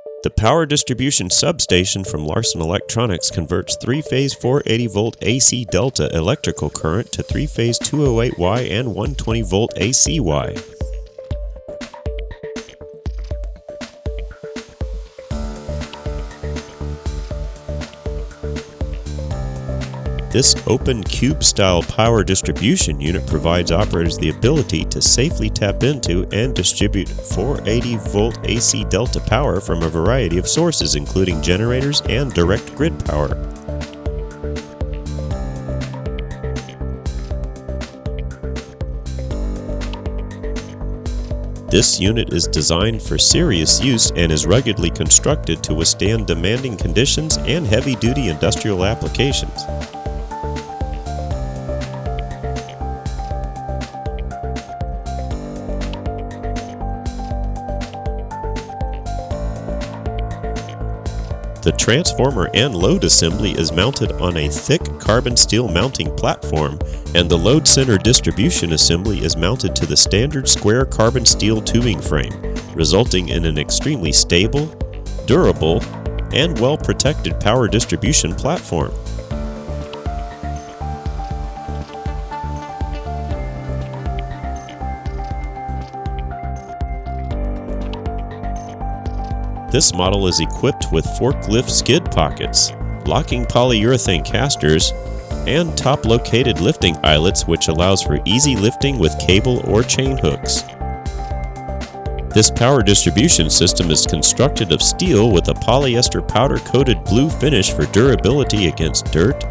The Power Distribution Substation from Larson Electronics converts 3-phase 480-volt AC delta electrical current to 3-phase 208Y and 120-volt AC Wye. This open cube-style power distribution unit provides operators the ability to safely tap into and distribute 480-volt AC delta power from a variety of sources, including generators and direct grid power. This unit is designed for serious use and is ruggedly constructed to withstand demanding conditions and heavy-duty industrial applications. The transformer and load assembly is mounted on a thick carbon steel mounting platform, and the load center distribution assembly is mounted to the standard square carbon steel tubing frame, resulting in an extremely stable, durable, and well-protected power distribution platform. This model is equipped with forklift skid pockets, locking polyurethane casters, and top-located lifting eyelets, which allows for easy lifting with cable or chain hooks. This power distribution system is constructed of steel with a polyester powder-coated blue finish for durability against dirt,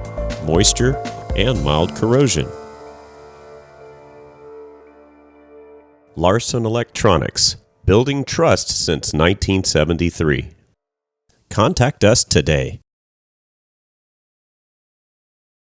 moisture, and mild corrosion. Larson Electronics. Building trust since 1973. Contact us today.